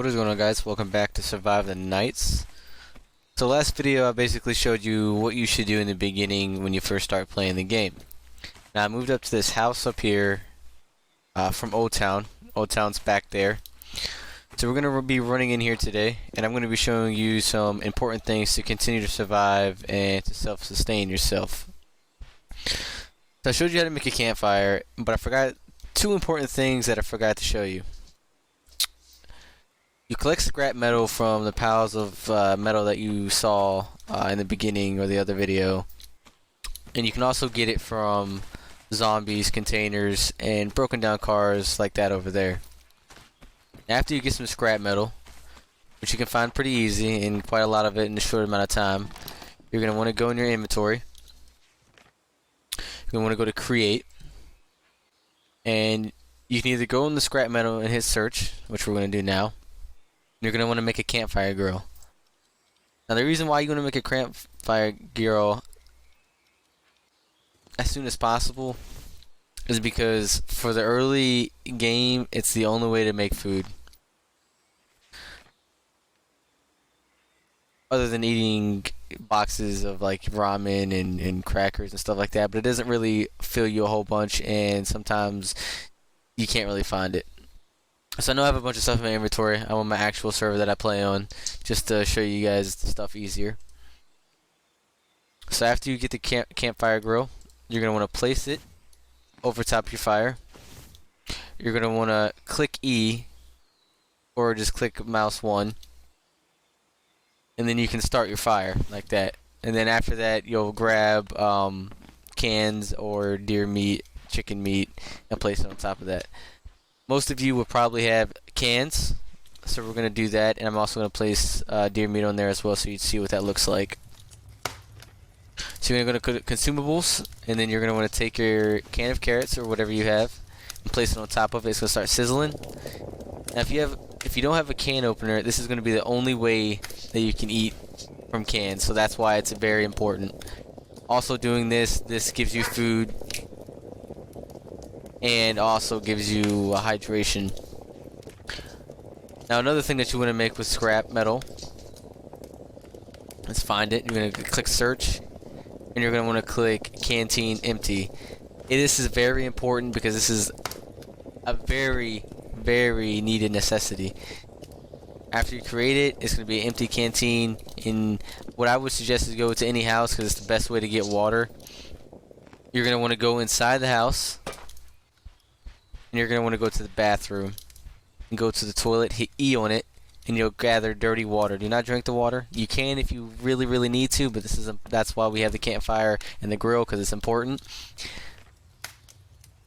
What is going on, guys? Welcome back to Survive the Nights. So last video I basically showed you what you should do in the beginning when you first start playing the game. Now I moved up to this house up here from Old Town. Old Town's back there. So we're going to be running in here today, and I'm going to be showing you some important things to continue to survive and to self-sustain yourself. So I showed you how to make a campfire, but I forgot two important things that I forgot to show you. You collect scrap metal from the piles of metal that you saw in the beginning or the other video. And you can also get it from zombies, containers, and broken down cars like that over there. After you get some scrap metal, which you can find pretty easy and quite a lot of it in a short amount of time, you're going to want to go in your inventory. You're going to want to go to create. And you can either go in the scrap metal and hit search, which we're going to do now. You're going to want to make a campfire grill. Now the reason why you want to make a campfire grill as soon as possible is because for the early game, it's the only way to make food. Other than eating boxes of like ramen and crackers and stuff like that, but it doesn't really fill you a whole bunch, and sometimes you can't really find it. So I know I have a bunch of stuff in my inventory. I'm on my actual server that I play on, just to show you guys the stuff easier. So after you get the campfire grill, you're going to want to place it over top of your fire. You're going to want to click E, or just click mouse 1, and then you can start your fire like that. And then after that, you'll grab cans or deer meat, chicken meat, and place it on top of that. Most of you will probably have cans, so we're going to do that, and I'm also going to place deer meat on there as well so you can see what that looks like. So you're going to go to consumables, and then you're going to want to take your can of carrots or whatever you have and place it on top of it. It's going to start sizzling. Now if you don't have a can opener, this is going to be the only way that you can eat from cans, so that's why it's very important. Also doing this gives you food and also gives you hydration. Now another thing that you want to make with scrap metal, let's find it. You're going to click search, and you're going to want to click canteen empty. This is very important because this is a very needed necessity. After you create it, it's going to be an empty canteen. And what I would suggest is go to any house because it's the best way to get water. You're going to want to go inside the house, and you're going to want to go to the bathroom and go to the toilet, hit E on it, and you'll gather dirty water. Do not drink the water. You can if you really need to, but that's why we have the campfire and the grill, because it's important.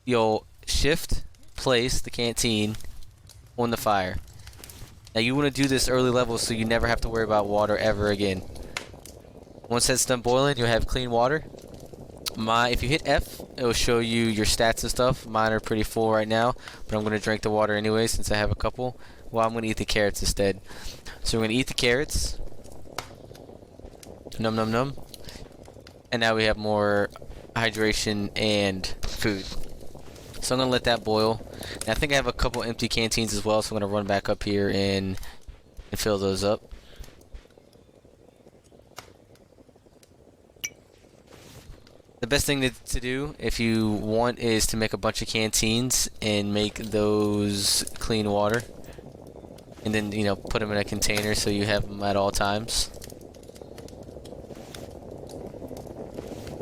You'll shift place the canteen on the fire. Now you want to do this early level so you never have to worry about water ever again. Once that's done boiling, you'll have clean water. If you hit F, it will show you your stats and stuff. Mine are pretty full right now, but I'm going to drink the water anyway since I have a couple. Well, I'm going to eat the carrots instead. So we're going to eat the carrots. Num num num. And now we have more hydration and food. So I'm going to let that boil. And I think I have a couple empty canteens as well, so I'm going to run back up here and fill those up. The best thing to do if you want is to make a bunch of canteens and make those clean water, and then put them in a container so you have them at all times.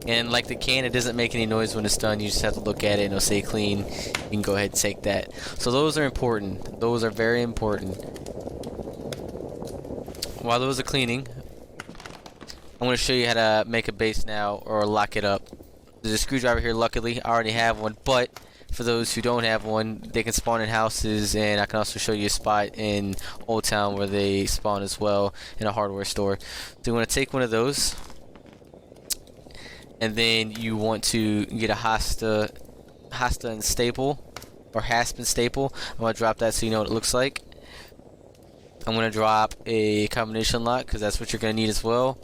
And like the can, it doesn't make any noise when it's done. You just have to look at it and it'll say clean. You can go ahead and take that. So those are important. Those are very important. While those are cleaning, I'm going to show you how to make a base now, or lock it up. There's a screwdriver here. Luckily, I already have one, but for those who don't have one, they can spawn in houses, and I can also show you a spot in Old Town where they spawn as well, in a hardware store. So you want to take one of those, and then you want to get a Hasta and staple, or hasp and staple. I'm going to drop that so you know what it looks like. I'm going to drop a combination lock because that's what you're going to need as well.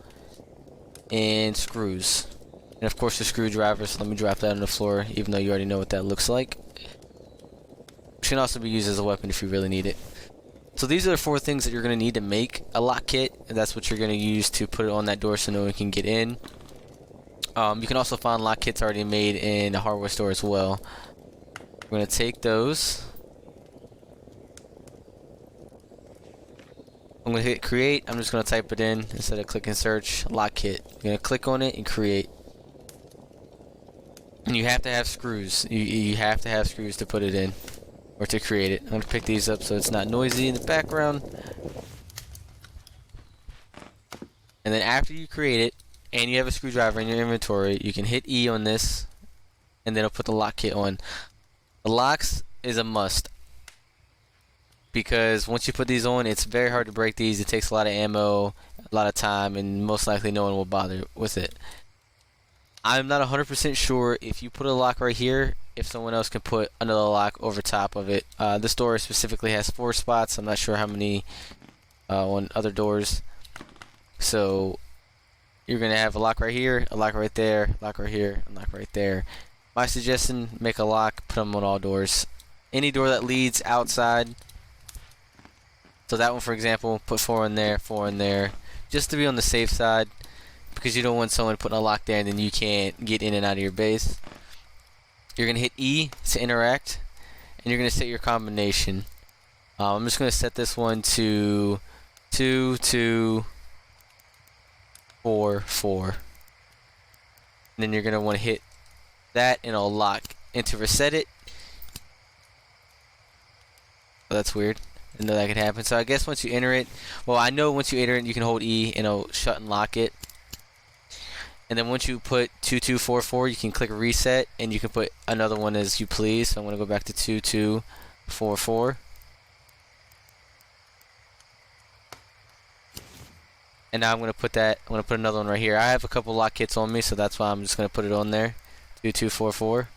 And screws, and of course the screwdriver. So let me drop that on the floor, even though you already know what that looks like. Which can also be used as a weapon if you really need it. So these are the 4 things that you're going to need to make a lock kit, and that's what you're going to use to put it on that door so no one can get in. You can also find lock kits already made in the hardware store as well. We're going to take those. I'm going to hit create. I'm just going to type it in instead of clicking search. Lock kit. You're going to click on it and create. And you have to have screws. You have to have screws to put it in or to create it. I'm going to pick these up so it's not noisy in the background. And then after you create it and you have a screwdriver in your inventory, you can hit E on this and then it'll put the lock kit on. The locks is a must because once you put these on, it's very hard to break these. It takes a lot of ammo, a lot of time, and most likely no one will bother with it. I'm not 100% sure if you put a lock right here, if someone else can put another lock over top of it. This door specifically has 4 spots. I'm not sure how many on other doors. So you're going to have a lock right here, a lock right there, lock right here, a lock right there. My suggestion, make a lock, put them on all doors. Any door that leads outside. So that one, for example, put 4 in there, 4 in there, just to be on the safe side, because you don't want someone putting a lock there and then you can't get in and out of your base. You're going to hit E to interact, and you're going to set your combination. I'm just going to set this one to 2, 2, 4, 4. And then you're going to want to hit that and it'll lock. And to reset it, oh, that's weird. I didn't know that could happen. So I guess once you enter it, well, I know once you enter it, you can hold E and it'll shut and lock it. And then once you put 2244, you can click reset and you can put another one as you please. So I'm going to go back to 2244. And now I'm going to put that, I'm going to put another one right here. I have a couple lock kits on me, so that's why I'm just going to put it on there. 2244.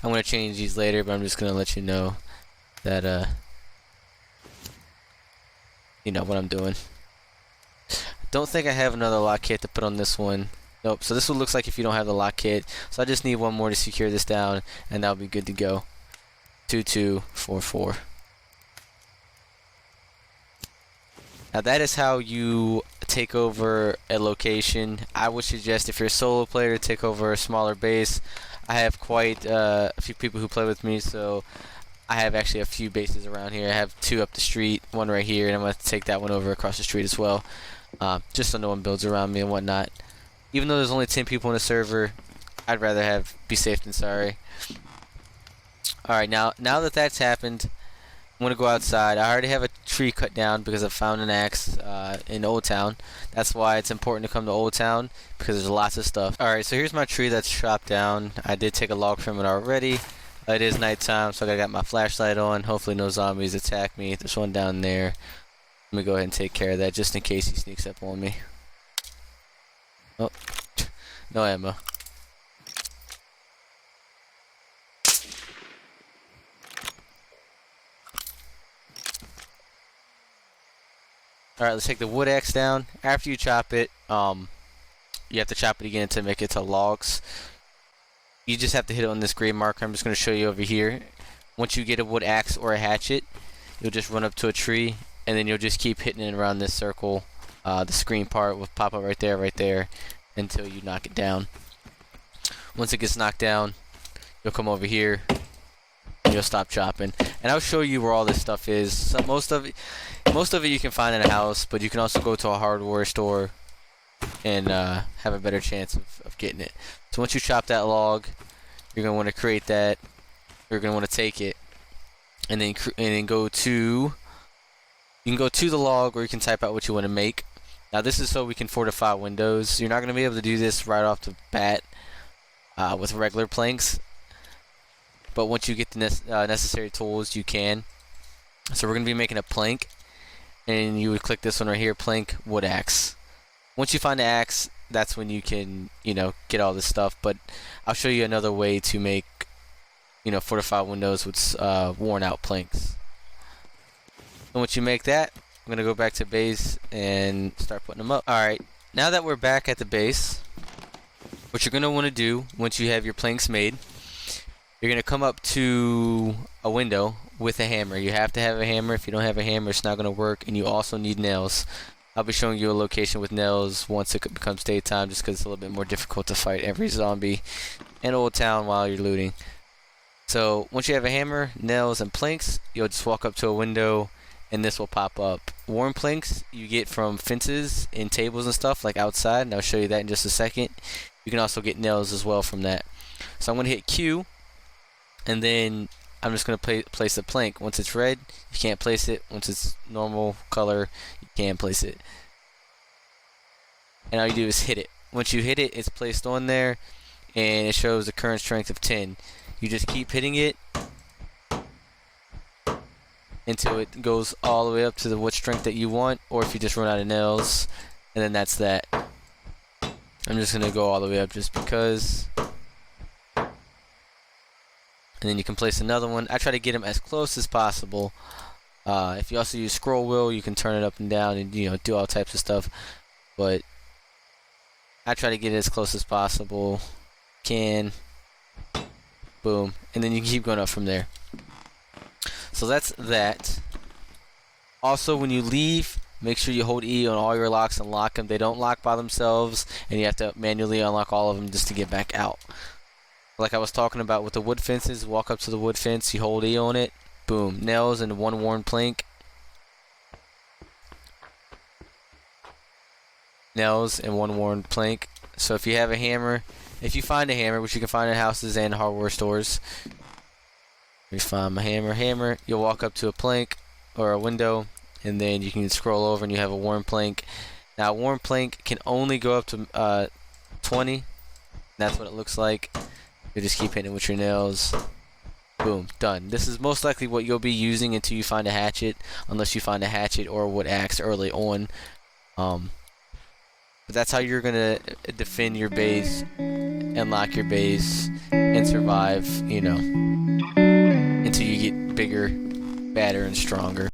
I'm going to change these later, but I'm just going to let you know that, you know what I'm doing. Don't think I have another lock kit to put on this one. Nope. So this one looks like if you don't have the lock kit. So I just need one more to secure this down, and that'll be good to go. 2244. Now that is how you take over a location. I would suggest if you're a solo player to take over a smaller base. I have quite a few people who play with me, so I have actually a few bases around here. I have 2 up the street, 1 right here, and I'm going to take that one over across the street as well. Just so no one builds around me and whatnot. Even though there's only 10 people in the server, I'd rather be safe than sorry. Alright, now that that's happened, I'm going to go outside. I already have a tree cut down because I found an axe in Old Town. That's why it's important to come to Old Town, because there's lots of stuff. Alright, so here's my tree that's chopped down. I did take a log from it already. It is nighttime, so I got my flashlight on. Hopefully no zombies attack me. There's one down there. Let me go ahead and take care of that just in case he sneaks up on me. Oh, no ammo. Alright, let's take the wood axe down. After you chop it, you have to chop it again to make it to logs. You just have to hit it on this gray marker. I'm just going to show you over here. Once you get a wood axe or a hatchet, you'll just run up to a tree, and then you'll just keep hitting it around this circle. The screen part will pop up right there, until you knock it down. Once it gets knocked down, you'll come over here, and you'll stop chopping. And I'll show you where all this stuff is. So most of it you can find in a house, but you can also go to a hardware store and have a better chance of getting it. So once you chop that log, you're gonna want to create that. You're gonna want to take it, and then go to. You can go to the log, or you can type out what you want to make. Now this is so we can fortify windows. You're not gonna be able to do this right off the bat with regular planks, but once you get the necessary tools, you can. So we're gonna be making a plank, and you would click this one right here, plank wood axe. Once you find the axe, that's when you can, get all this stuff. But I'll show you another way to make, fortify windows with worn out planks. And once you make that, I'm gonna go back to base and start putting them up. Alright, now that we're back at the base, what you're gonna want to do once you have your planks made, you're gonna come up to a window. with a hammer. You have to have a hammer. If you don't have a hammer, it's not going to work. And you also need nails. I'll be showing you a location with nails once it becomes daytime, just because it's a little bit more difficult to fight every zombie in Old Town while you're looting. So once you have a hammer, nails, and planks, you'll just walk up to a window and this will pop up. Worn planks you get from fences and tables and stuff like outside, and I'll show you that in just a second. You can also get nails as well from that. So I'm going to hit Q, and then I'm just going to place a plank. Once it's red, you can't place it. Once it's normal color, you can place it. And all you do is hit it. Once you hit it, it's placed on there, and it shows the current strength of 10. You just keep hitting it until it goes all the way up to what strength that you want, or if you just run out of nails, and then that's that. I'm just going to go all the way up just because. And then you can place another one. I try to get them as close as possible. If you also use scroll wheel, you can turn it up and down and do all types of stuff. But I try to get it as close as possible. Boom. And then you can keep going up from there. So that's that. Also, when you leave, make sure you hold E on all your locks and lock them. They don't lock by themselves, and you have to manually unlock all of them just to get back out. Like I was talking about with the wood fences, walk up to the wood fence, you hold E on it, boom, nails and one worn plank. Nails and one worn plank. So if you have a hammer, if you find a hammer, which you can find in houses and hardware stores, you find my hammer, you'll walk up to a plank or a window, and then you can scroll over and you have a worn plank. Now a worn plank can only go up to 20. That's what it looks like. You just keep hitting it with your nails. Boom, done. This is most likely what you'll be using until you find a hatchet, unless you find a hatchet or a wood axe early on. But that's how you're gonna defend your base, unlock your base, and survive, until you get bigger, badder, and stronger.